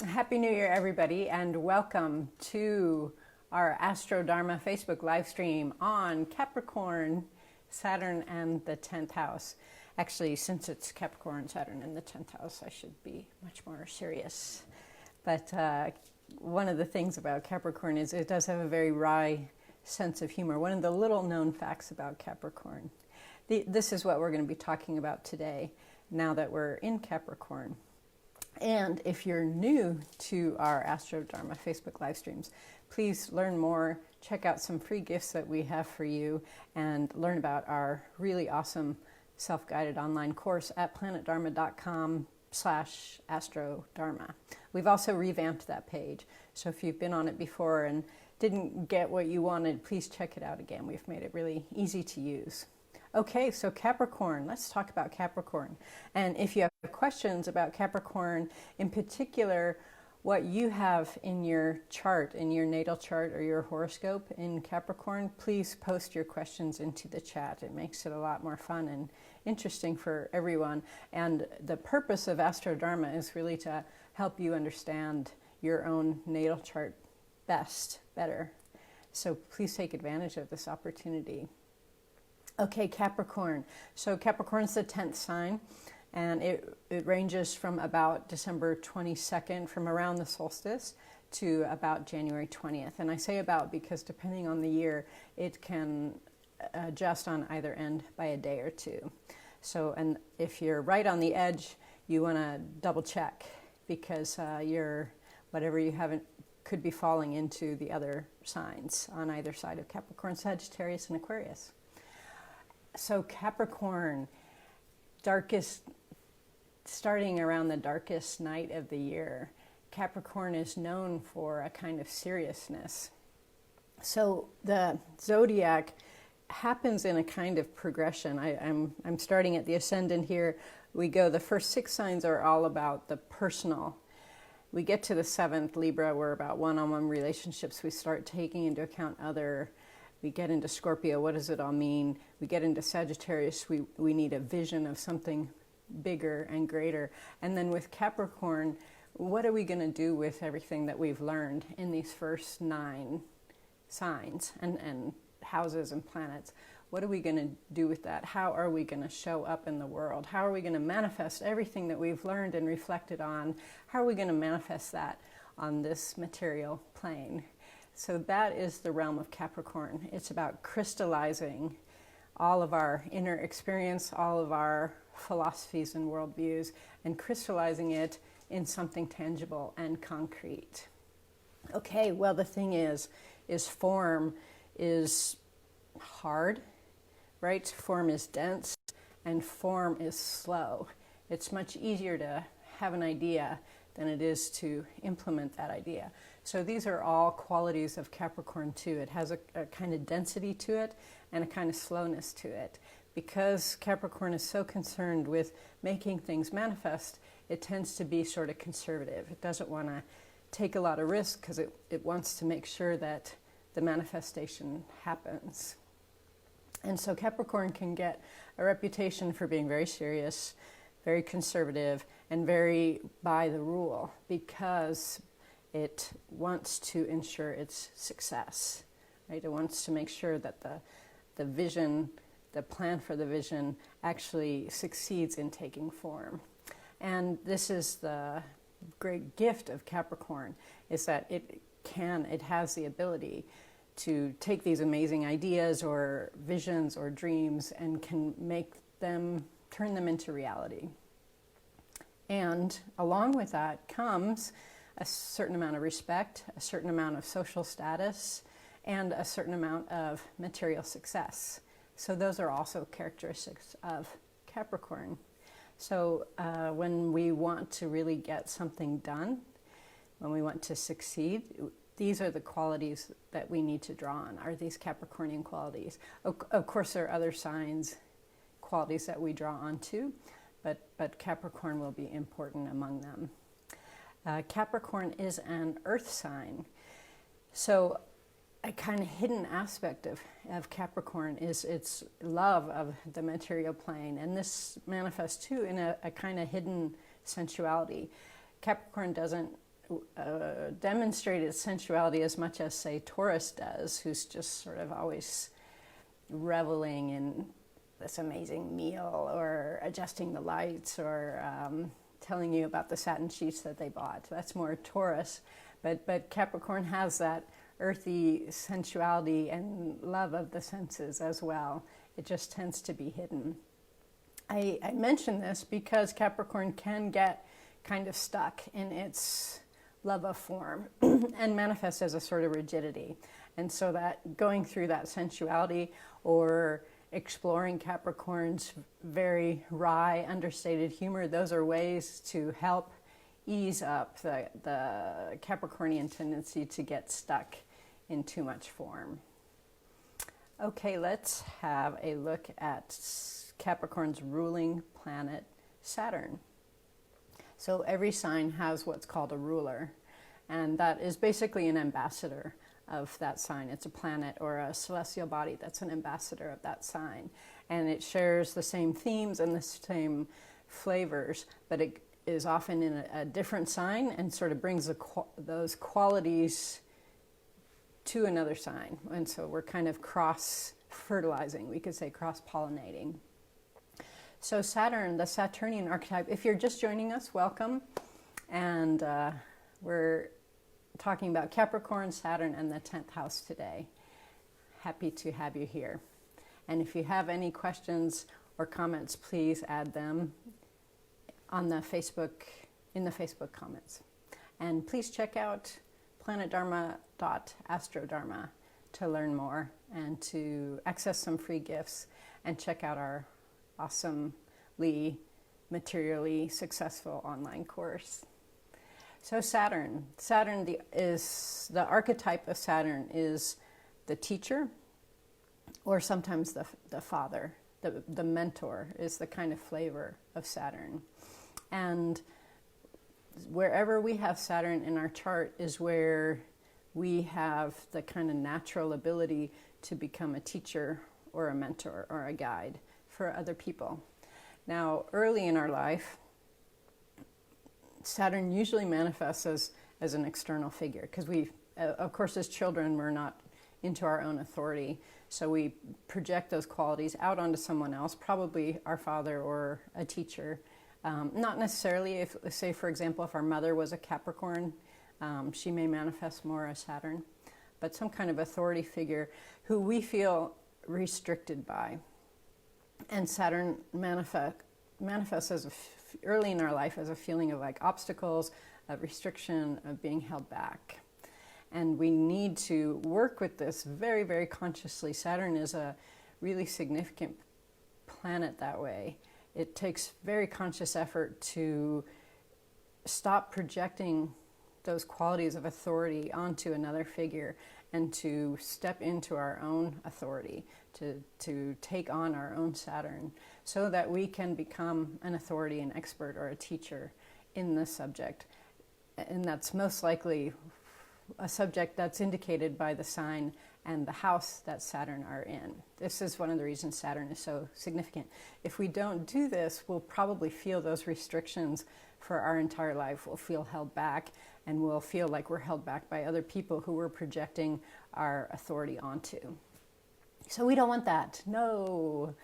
Happy New Year, everybody, and welcome to our AstroDharma Facebook live stream on Capricorn, Saturn, and the 10th house. Actually, since it's Capricorn, Saturn, and the 10th house, I should be much more serious. But one of the things about Capricorn is it does have a very wry sense of humor. One of the little known facts about Capricorn. This is what we're going to be talking about today, now that we're in Capricorn. And if you're new to our AstroDharma Facebook live streams, please learn more, check out some free gifts that we have for you, and learn about our really awesome self-guided online course at planetdharma.com/AstroDharma. We've also revamped that page, so if you've been on it before and didn't get what you wanted, please check it out again. We've made it really easy to use. Okay, so Capricorn, let's talk about Capricorn. And if you have questions about Capricorn, in particular, what you have in your chart, in your natal chart or your horoscope in Capricorn, please post your questions into the chat. It makes it a lot more fun and interesting for everyone. And the purpose of AstroDharma is really to help you understand your own natal chart better. So please take advantage of this opportunity. Okay, Capricorn. So Capricorn's the 10th sign, and it ranges from about December 22nd, from around the solstice, to about January 20th. And I say about because depending on the year, it can adjust on either end by a day or two. So, and if you're right on the edge, you want to double check because whatever you haven't could be falling into the other signs on either side of Capricorn, Sagittarius, and Aquarius. So Capricorn, starting around the darkest night of the year, Capricorn is known for a kind of seriousness. So the zodiac happens in a kind of progression. I'm starting at the ascendant here. The first 6 signs are all about the personal. We get to the 7th, Libra, we're about one-on-one relationships. We start taking into account other. We get into Scorpio, what does it all mean? We get into Sagittarius, we need a vision of something bigger and greater. And then with Capricorn, what are we going to do with everything that we've learned in these first 9 signs and houses and planets? What are we going to do with that? How are we going to show up in the world? How are we going to manifest everything that we've learned and reflected on? How are we going to manifest that on this material plane? So that is the realm of Capricorn. It's about crystallizing all of our inner experience, all of our philosophies and worldviews, and crystallizing it in something tangible and concrete. Okay, well, the thing is form is hard, right? Form is dense, and form is slow. It's much easier to have an idea than it is to implement that idea. So these are all qualities of Capricorn too. It has a kind of density to it and a kind of slowness to it. Because Capricorn is so concerned with making things manifest, it tends to be sort of conservative. It doesn't want to take a lot of risk because it wants to make sure that the manifestation happens. And so Capricorn can get a reputation for being very serious, very conservative, and very by the rule because it wants to ensure its success, right? It wants to make sure that the vision, the plan for the vision actually succeeds in taking form. And this is the great gift of Capricorn, is that it has the ability to take these amazing ideas or visions or dreams and can turn them into reality. And along with that comes a certain amount of respect, a certain amount of social status, and a certain amount of material success. So those are also characteristics of Capricorn. So when we want to really get something done, when we want to succeed, these are the qualities that we need to draw on, are these Capricornian qualities. Of course, there are other signs, qualities that we draw on too, but Capricorn will be important among them. Capricorn is an earth sign. So a kind of hidden aspect of Capricorn is its love of the material plane. And this manifests too in a kind of hidden sensuality. Capricorn doesn't demonstrated sensuality as much as, say, Taurus does, who's just sort of always reveling in this amazing meal or adjusting the lights or telling you about the satin sheets that they bought. That's more Taurus. But Capricorn has that earthy sensuality and love of the senses as well. It just tends to be hidden. I mention this because Capricorn can get kind of stuck in its love of form and manifest as a sort of rigidity. And so that going through that sensuality or exploring Capricorn's very wry, understated humor, those are ways to help ease up the Capricornian tendency to get stuck in too much form. Okay, let's have a look at Capricorn's ruling planet, Saturn. So every sign has what's called a ruler, and that is basically an ambassador of that sign. It's a planet or a celestial body that's an ambassador of that sign. And it shares the same themes and the same flavors, but it is often in a different sign and sort of brings those qualities to another sign. And so we're kind of cross-fertilizing, we could say cross-pollinating. So Saturn, the Saturnian archetype, if you're just joining us, welcome. And we're talking about Capricorn, Saturn, and the 10th house today. Happy to have you here. And if you have any questions or comments, please add them on the in the Facebook comments. And please check out planetdharma.astrodharma to learn more and to access some free gifts and check out our awesomely materially successful online course. So Saturn is the archetype of Saturn is the teacher, or sometimes the father, the mentor is the kind of flavor of Saturn. And wherever we have Saturn in our chart is where we have the kind of natural ability to become a teacher or a mentor or a guide for other people. Now, early in our life, Saturn usually manifests as an external figure because we, of course, as children, we're not into our own authority. So we project those qualities out onto someone else, probably our father or a teacher. Not necessarily, if, say, for example, if our mother was a Capricorn, she may manifest more as Saturn, but some kind of authority figure who we feel restricted by. And Saturn manifests as early in our life as a feeling of like obstacles, of restriction, of being held back. And we need to work with this very, very consciously. Saturn is a really significant planet that way. It takes very conscious effort to stop projecting those qualities of authority onto another figure and to step into our own authority, to take on our own Saturn so that we can become an authority, an expert, or a teacher in the subject. And that's most likely a subject that's indicated by the sign and the house that Saturn are in. This is one of the reasons Saturn is so significant. If we don't do this, we'll probably feel those restrictions for our entire life. We'll feel held back, and we'll feel like we're held back by other people who we're projecting our authority onto. So we don't want that. No.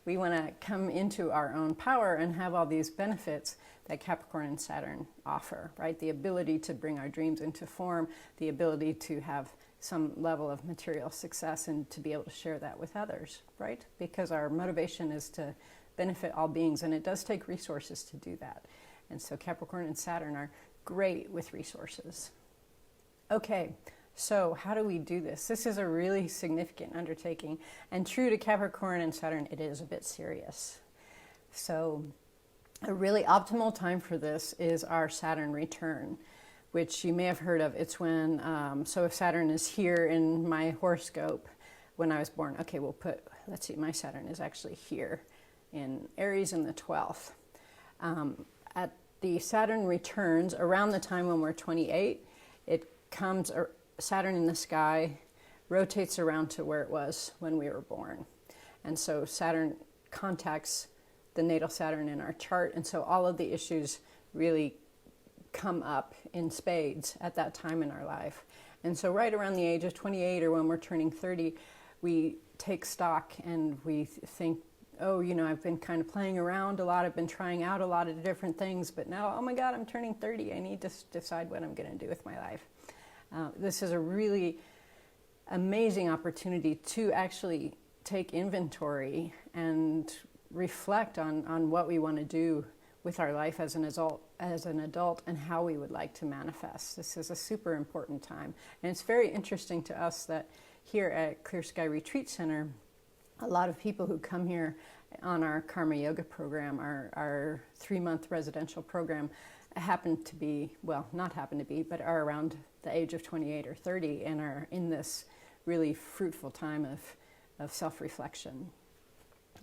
We want to come into our own power and have all these benefits that Capricorn and Saturn offer, right? The ability to bring our dreams into form, the ability to have some level of material success and to be able to share that with others, right? Because our motivation is to benefit all beings, and it does take resources to do that. And so Capricorn and Saturn are great with resources. Okay, so how do we do this? This is a really significant undertaking, and true to Capricorn and Saturn, it is a bit serious. So a really optimal time for this is our Saturn return, which you may have heard of. It's when, so if Saturn is here in my horoscope when I was born, okay, we'll put, let's see, my Saturn is actually here in Aries in the 12th. At the Saturn returns around the time when we're 28, it comes, Saturn in the sky rotates around to where it was when we were born. And so Saturn contacts the natal Saturn in our chart, and so all of the issues really come up in spades at that time in our life. And so right around the age of 28 or when we're turning 30, we take stock and we think, oh, I've been kind of playing around a lot. I've been trying out a lot of different things, but now, oh my God, I'm turning 30. I need to decide what I'm going to do with my life. This is a really amazing opportunity to actually take inventory and reflect on what we want to do with our life as an adult and how we would like to manifest. This is a super important time. And it's very interesting to us that here at Clear Sky Retreat Center, a lot of people who come here on our Karma Yoga program, our 3-month residential program, happen to be, well, not happen to be, but are around the age of 28 or 30 and are in this really fruitful time of self-reflection.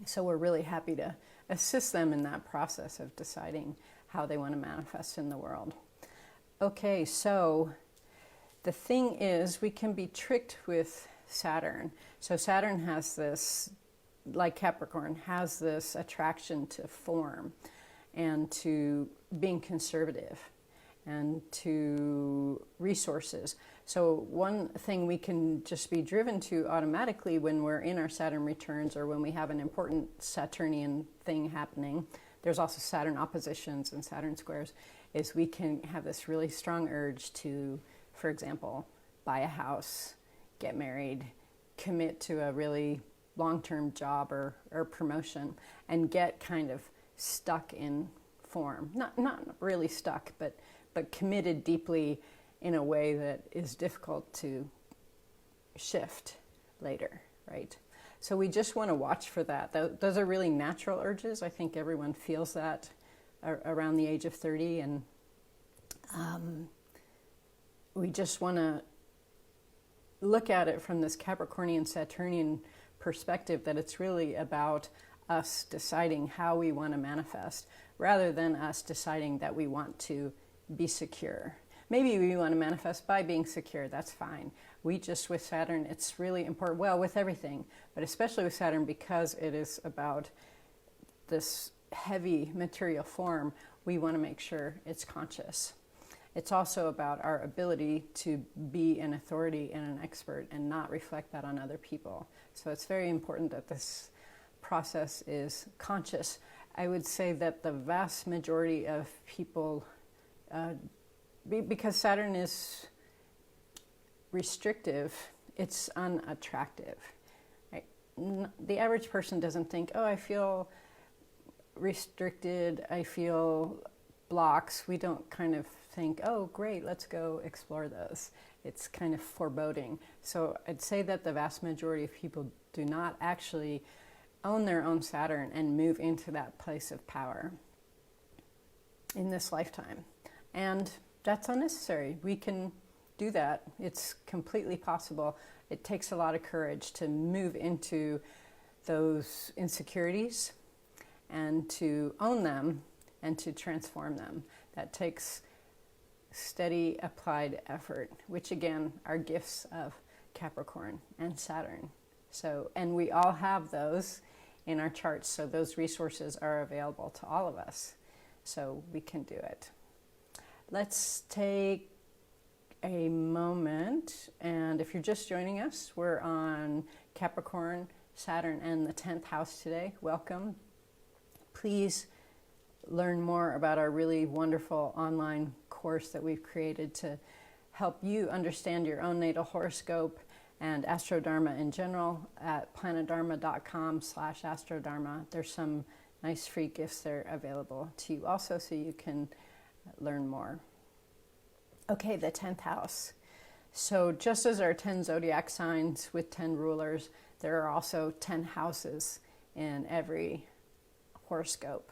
So we're really happy to assist them in that process of deciding how they want to manifest in the world. Okay, so the thing is, we can be tricked with Saturn. So Saturn has this, like Capricorn, has this attraction to form and to being conservative and to resources. So one thing we can just be driven to automatically when we're in our Saturn returns or when we have an important Saturnian thing happening, there's also Saturn oppositions and Saturn squares, is we can have this really strong urge to, for example, buy a house, get married, commit to a really long-term job or promotion, and get kind of stuck in form. Not really stuck, but committed deeply in a way that is difficult to shift later, right? So we just want to watch for that. Those are really natural urges. I think everyone feels that around the age of 30, and we just want to look at it from this Capricornian, Saturnian perspective, that it's really about us deciding how we want to manifest rather than us deciding that we want to be secure. Maybe we want to manifest by being secure, that's fine. We just, with Saturn, it's really important, well, with everything, but especially with Saturn, because it is about this heavy material form, we want to make sure it's conscious. It's also about our ability to be an authority and an expert and not reflect that on other people. So it's very important that this process is conscious. I would say that the vast majority of people, because Saturn is restrictive, it's unattractive. Right? The average person doesn't think, oh, I feel restricted, I feel blocks. We don't kind of think, oh, great, let's go explore those. It's kind of foreboding. So I'd say that the vast majority of people do not actually own their own Saturn and move into that place of power in this lifetime. And that's unnecessary. We can do that. It's completely possible. It takes a lot of courage to move into those insecurities and to own them and to transform them. That takes steady applied effort, which again are gifts of Capricorn and Saturn. So, and we all have those in our charts, so those resources are available to all of us. So we can do it. Let's take a moment, and if you're just joining us, we're on Capricorn, Saturn, and the 10th house today. Welcome. Please learn more about our really wonderful online course that we've created to help you understand your own natal horoscope and AstroDharma in general at planetdharma.com/AstroDharma. There's some nice free gifts there available to you also, so you can learn more. Okay, the 10th house. So just as there are 10 zodiac signs with 10 rulers, there are also 10 houses in every horoscope.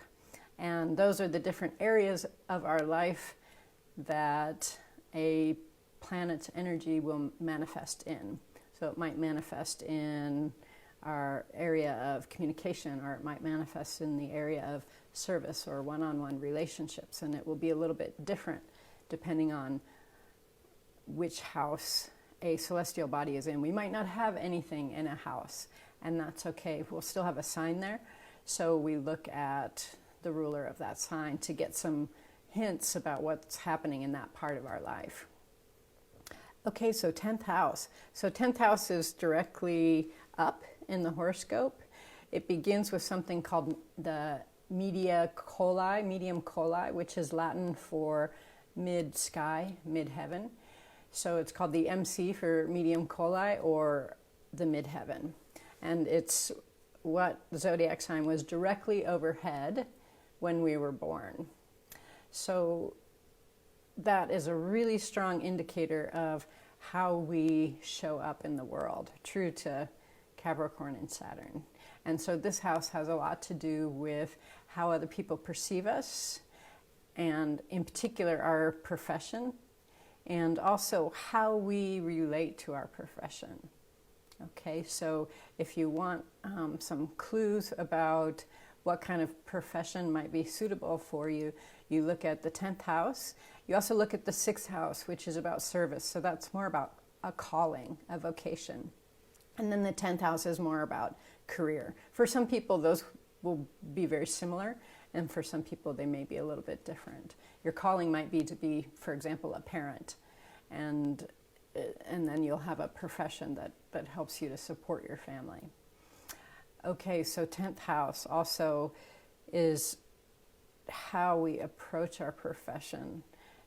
And those are the different areas of our life that a planet's energy will manifest in. So it might manifest in our area of communication, or it might manifest in the area of service or one-on-one relationships, and it will be a little bit different depending on which house a celestial body is in. We might not have anything in a house, and that's okay. We'll still have a sign there, so we look at the ruler of that sign to get some hints about what's happening in that part of our life. Okay, so 10th house. So 10th house is directly up in the horoscope. It begins with something called the medium coli, which is Latin for mid-sky, mid-heaven. So it's called the MC for medium coli, or the mid-heaven. And it's what the zodiac sign was directly overhead when we were born. So that is a really strong indicator of how we show up in the world, true to Capricorn and Saturn. And so this house has a lot to do with how other people perceive us, and in particular our profession, and also how we relate to our profession. Okay, so if you want some clues about what kind of profession might be suitable for you, you look at the 10th house. You also look at the 6th house, which is about service. So that's more about a calling, a vocation. And then the 10th house is more about career. For some people, those will be very similar. And for some people, they may be a little bit different. Your calling might be to be, for example, a parent. And then you'll have a profession that helps you to support your family. Okay, so 10th house also is how we approach our profession.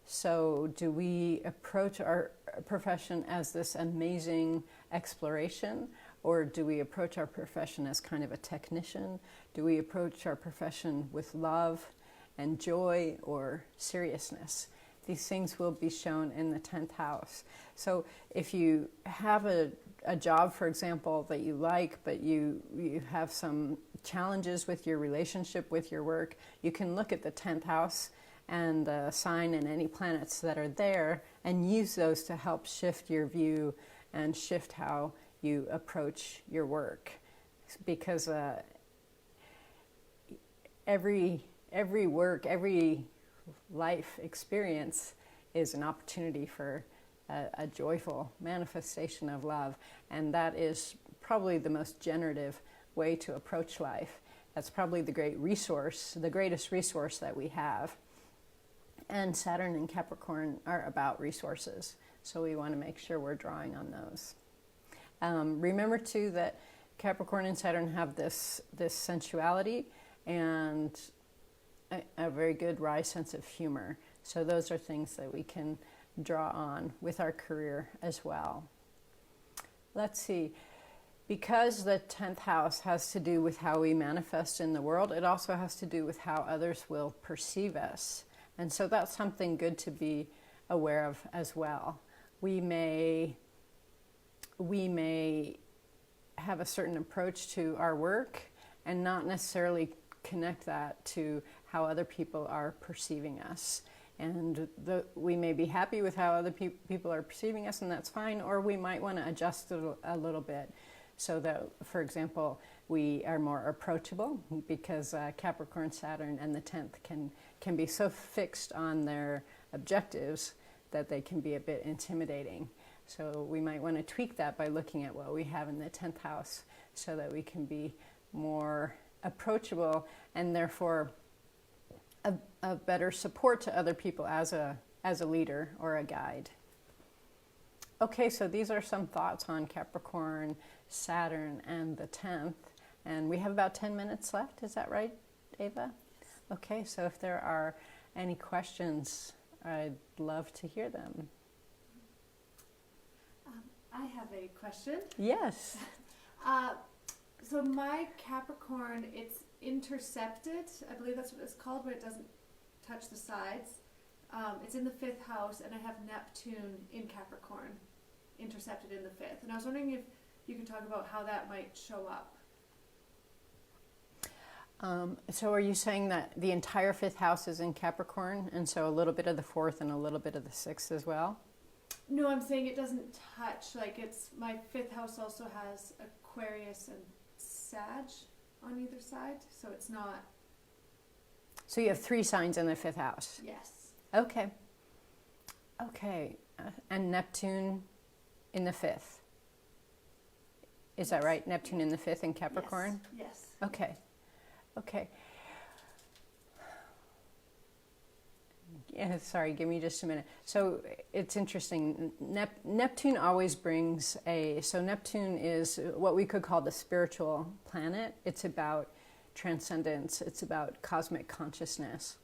So do we approach our profession as this amazing exploration, or do we approach our profession as kind of a technician? Do we approach our profession with love and joy or seriousness? These things will be shown in the 10th house. So if you have a job, for example, that you like, but you have some challenges with your relationship with your work, you can look at the 10th house and the sign and any planets that are there and use those to help shift your view and shift how you approach your work. Because every work, every life experience is an opportunity for a joyful manifestation of love, and that is probably the most generative way to approach life. That's probably the greatest resource that we have. And Saturn and Capricorn are about resources, so we want to make sure we're drawing on those. Remember too that Capricorn and Saturn have this sensuality and a very good wry sense of humor. So those are things that we can draw on with our career as well. Let's see. Because the 10th house has to do with how we manifest in the world, it also has to do with how others will perceive us. And so that's something good to be aware of as well. We may have a certain approach to our work and not necessarily connect that to how other people are perceiving us. And we may be happy with how other people are perceiving us, and that's fine, or we might want to adjust it a little bit so that, for example, we are more approachable, because Capricorn, Saturn, and the 10th can be so fixed on their objectives that they can be a bit intimidating. So we might want to tweak that by looking at what we have in the 10th house so that we can be more approachable and therefore a better support to other people as a leader or a guide. Okay, so these are some thoughts on Capricorn, Saturn, and the 10th. And we have about 10 minutes left. Is that right, Ava? Okay, so if there are any questions, I'd love to hear them. I have a question. Yes. So my Capricorn, it's intercepted. I believe that's what it's called, where it doesn't touch the sides. It's in the 5th house, and I have Neptune in Capricorn, intercepted in the 5th. And I was wondering if you could talk about how that might show up. So are you saying that the entire 5th house is in Capricorn, and so a little bit of the 4th and a little bit of the 6th as well? No, I'm saying it doesn't touch. Like, it's my 5th house also has Aquarius and Sag on either side, so it's not. So you have 3 signs in the 5th house? Yes. Okay. Okay. And Neptune in the 5th? Is that right? Neptune in the 5th in Capricorn? Yes. Okay. Okay. Yeah, sorry, give me just a minute. So it's interesting. Neptune always brings so Neptune is what we could call the spiritual planet. It's about transcendence. It's about cosmic consciousness.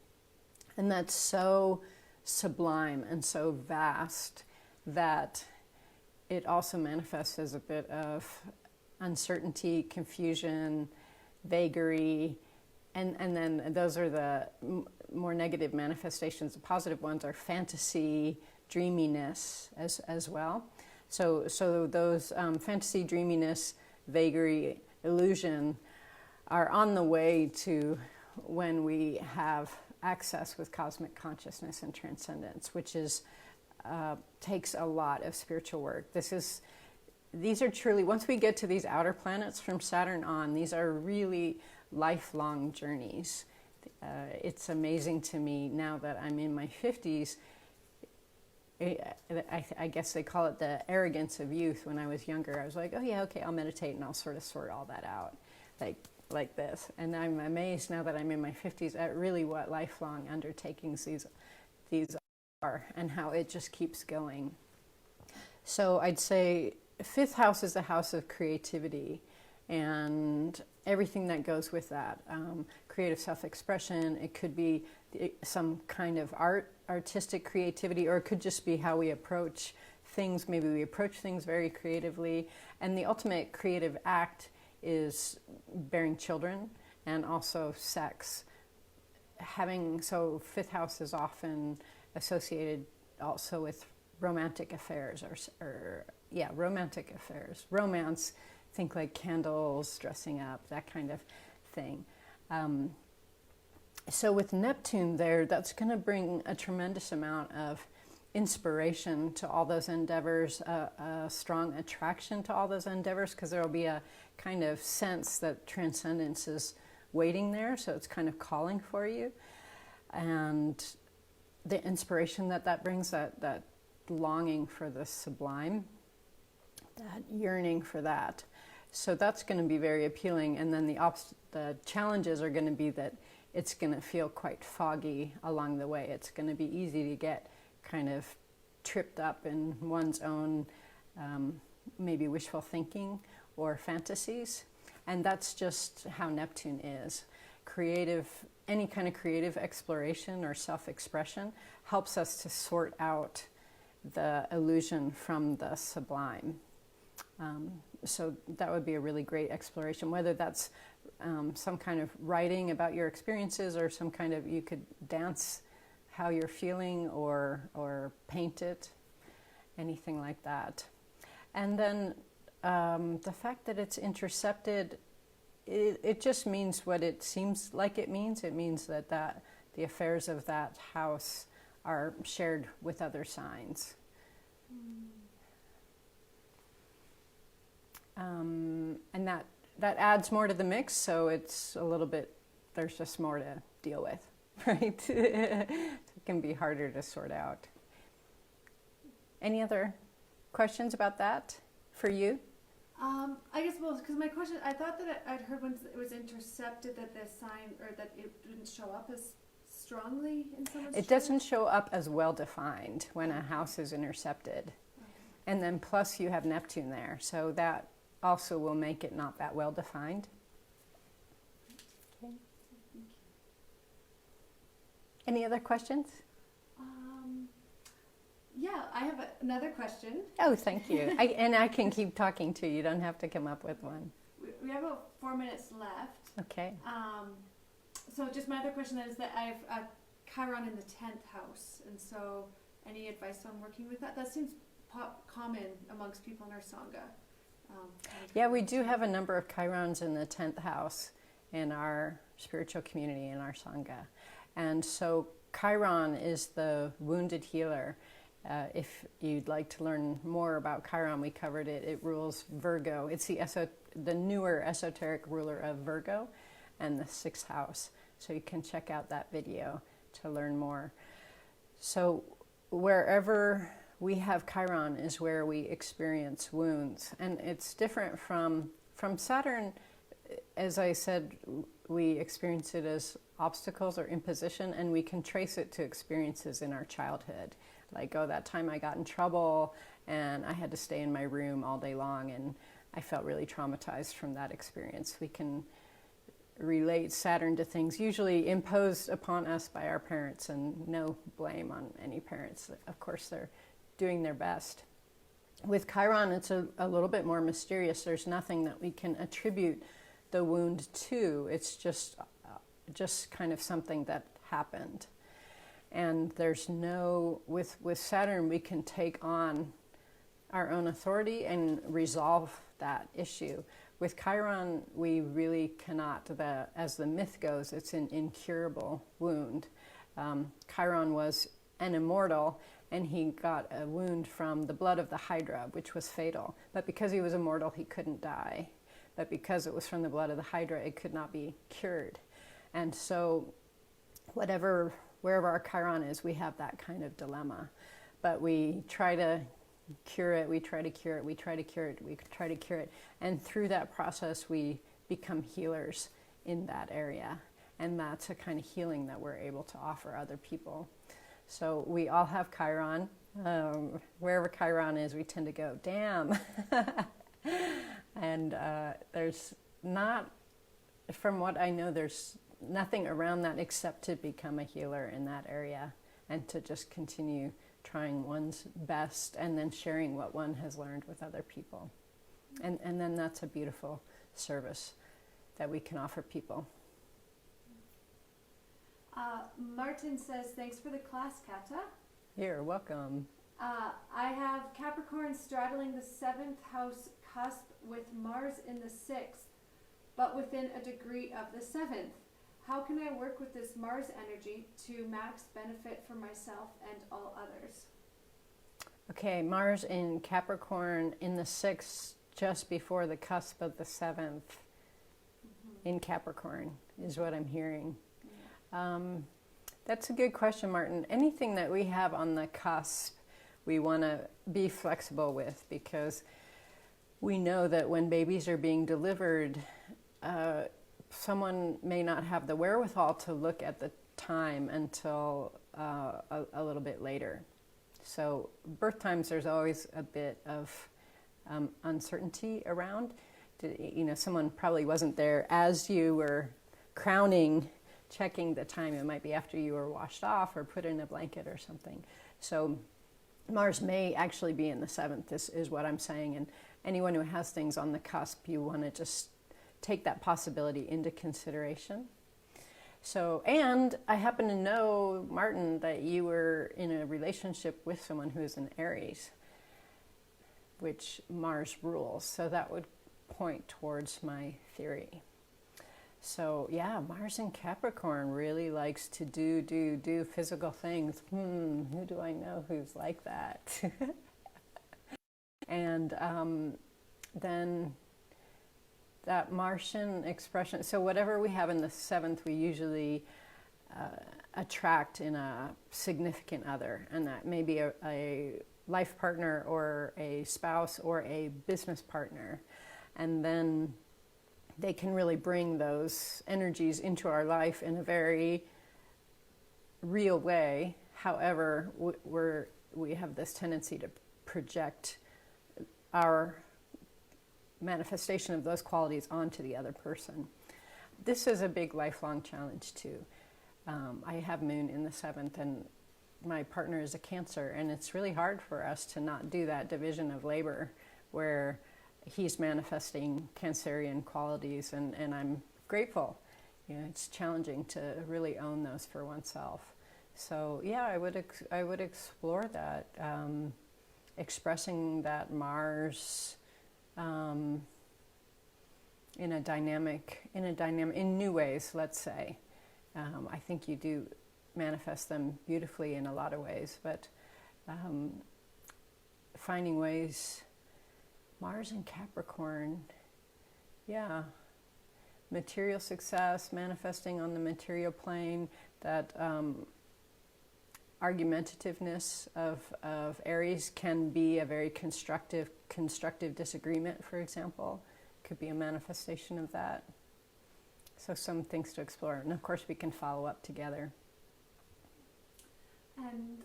And that's so sublime and so vast that it also manifests as a bit of uncertainty, confusion, vagary, and then those are the more negative manifestations. The positive ones are fantasy, dreaminess as well. So those fantasy, dreaminess, vagary, illusion are on the way to when we have access with cosmic consciousness and transcendence, which is takes a lot of spiritual work. These are truly, once we get to these outer planets from Saturn on, these are really lifelong journeys. It's amazing to me now that I'm in my 50s. I guess they call it the arrogance of youth. When I was younger, I was like, oh yeah, okay, I'll meditate and I'll sort of sort all that out like this. And I'm amazed now that I'm in my 50s at really what lifelong undertakings these are and how it just keeps going. So I'd say fifth house is the house of creativity and everything that goes with that. Creative self-expression. It could be some kind of artistic creativity, or it could just be how we approach things. Maybe we approach things very creatively. And the ultimate creative act is bearing children and also sex. So fifth house is often associated also with romantic affairs romantic affairs. Romance, think like candles, dressing up, that kind of thing. So with Neptune there, that's going to bring a tremendous amount of inspiration to all those endeavors, a strong attraction to all those endeavors, because there will be a kind of sense that transcendence is waiting there, so it's kind of calling for you. And the inspiration that brings, that longing for the sublime, that yearning for that. So that's going to be very appealing. And then the challenges are going to be that it's going to feel quite foggy along the way. It's going to be easy to get kind of tripped up in one's own maybe wishful thinking or fantasies. And that's just how Neptune is. Any kind of creative exploration or self-expression helps us to sort out the illusion from the sublime. So that would be a really great exploration, whether that's some kind of writing about your experiences or some kind of, you could dance how you're feeling or paint it, anything like that. And then the fact that it's intercepted, it just means what it seems like it means. It means that the affairs of that house are shared with other signs. And that adds more to the mix, so it's a little bit, there's just more to deal with, right? It can be harder to sort out. Any other questions about that for you? I guess, well, because my question, I thought that I'd heard when it was intercepted that the sign, or that it didn't show up as strongly in someone's chart? It doesn't show up as well defined when a house is intercepted. Okay. And then plus you have Neptune there, so that also will make it not that well defined. Okay. Any other questions? Yeah, I have another question. Oh, thank you. I can keep talking too. You don't have to come up with one. We have about 4 minutes left. Okay. So just my other question is that I have Chiron in the 10th house, and so any advice on working with that? That seems common amongst people in our Sangha. Yeah, we do have a number of Chirons in the 10th house in our spiritual community, in our Sangha. And so Chiron is the wounded healer. If you'd like to learn more about Chiron, we covered it. It rules Virgo. It's the newer esoteric ruler of Virgo and the 6th house. So you can check out that video to learn more. So wherever we have Chiron is where we experience wounds. And it's different from Saturn. As I said, we experience it as obstacles or imposition, and we can trace it to experiences in our childhood. Like, oh, that time I got in trouble and I had to stay in my room all day long and I felt really traumatized from that experience. We can relate Saturn to things usually imposed upon us by our parents, and no blame on any parents. Of course, they're doing their best. With Chiron, it's a little bit more mysterious. There's nothing that we can attribute the wound to. It's just kind of something that happened. And there's no, with Saturn, we can take on our own authority and resolve that issue. With Chiron, we really cannot. As the myth goes, it's an incurable wound. Chiron was an immortal, and he got a wound from the blood of the Hydra, which was fatal. But because he was immortal, he couldn't die. But because it was from the blood of the Hydra, it could not be cured. And so wherever our Chiron is, we have that kind of dilemma. But we try to cure it, we try to cure it, we try to cure it, we try to cure it. And through that process, we become healers in that area. And that's a kind of healing that we're able to offer other people. So we all have Chiron. Wherever Chiron is, we tend to go, damn. And there's not, from what I know, there's nothing around that except to become a healer in that area and to just continue trying one's best and then sharing what one has learned with other people. And then that's a beautiful service that we can offer people. Martin says, thanks for the class, Kata. You're welcome. I have Capricorn straddling the 7th house cusp with Mars in the 6th, but within a degree of the 7th. How can I work with this Mars energy to max benefit for myself and all others? Okay, Mars in Capricorn in the 6th, just before the cusp of the 7th in Capricorn is what I'm hearing. That's a good question, Martin. Anything that we have on the cusp, we want to be flexible with, because we know that when babies are being delivered, someone may not have the wherewithal to look at the time until a little bit later. So birth times, there's always a bit of uncertainty around. Someone probably wasn't there as you were crowning, checking the time. It might be after you were washed off or put in a blanket or something. So Mars may actually be in the 7th, is what I'm saying. And anyone who has things on the cusp, you want to just take that possibility into consideration. So, and I happen to know, Martin, that you were in a relationship with someone who is an Aries, which Mars rules. So that would point towards my theory. So yeah, Mars in Capricorn really likes to do physical things. Who do I know who's like that? And then that Martian expression, so whatever we have in the 7th, we usually attract in a significant other, and that may be a life partner or a spouse or a business partner. And then they can really bring those energies into our life in a very real way. However, we have this tendency to project our manifestation of those qualities onto the other person. This is a big lifelong challenge too. I have Moon in the 7th, and my partner is a Cancer, and it's really hard for us to not do that division of labor where he's manifesting Cancerian qualities, and I'm grateful. It's challenging to really own those for oneself. So yeah, I would explore that, expressing that Mars in new ways, let's say. I think you do manifest them beautifully in a lot of ways, but finding ways. Mars in Capricorn, yeah. Material success, manifesting on the material plane, that argumentativeness of Aries can be a very constructive disagreement, for example. Could be a manifestation of that. So some things to explore. And of course we can follow up together. And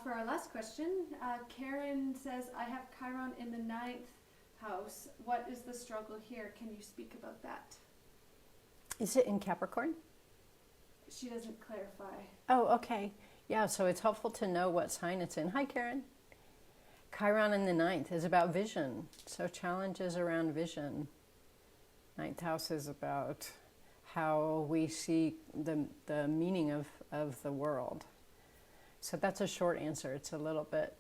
for our last question, Karen says, I have Chiron in the 9th house. What is the struggle here? Can you speak about that? Is it in Capricorn? She doesn't clarify. Oh, okay. Yeah, so it's helpful to know what sign it's in. Hi, Karen. Chiron in the 9th is about vision. So challenges around vision. 9th house is about how we see the meaning of the world. So that's a short answer. It's a little bit,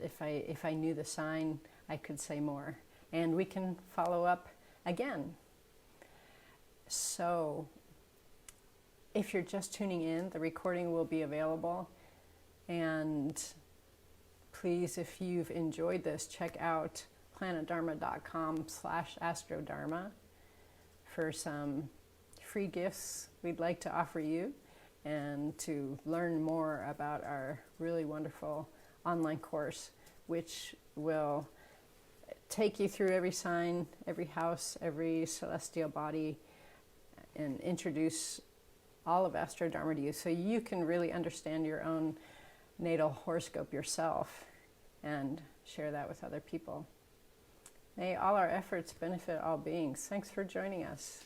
if I knew the sign, I could say more. And we can follow up again. So if you're just tuning in, the recording will be available. And please, if you've enjoyed this, check out planetdharma.com/AstroDharma for some free gifts we'd like to offer you, and to learn more about our really wonderful online course, which will take you through every sign, every house, every celestial body, and introduce all of AstroDharma to you, so you can really understand your own natal horoscope yourself and share that with other people. May all our efforts benefit all beings. Thanks for joining us.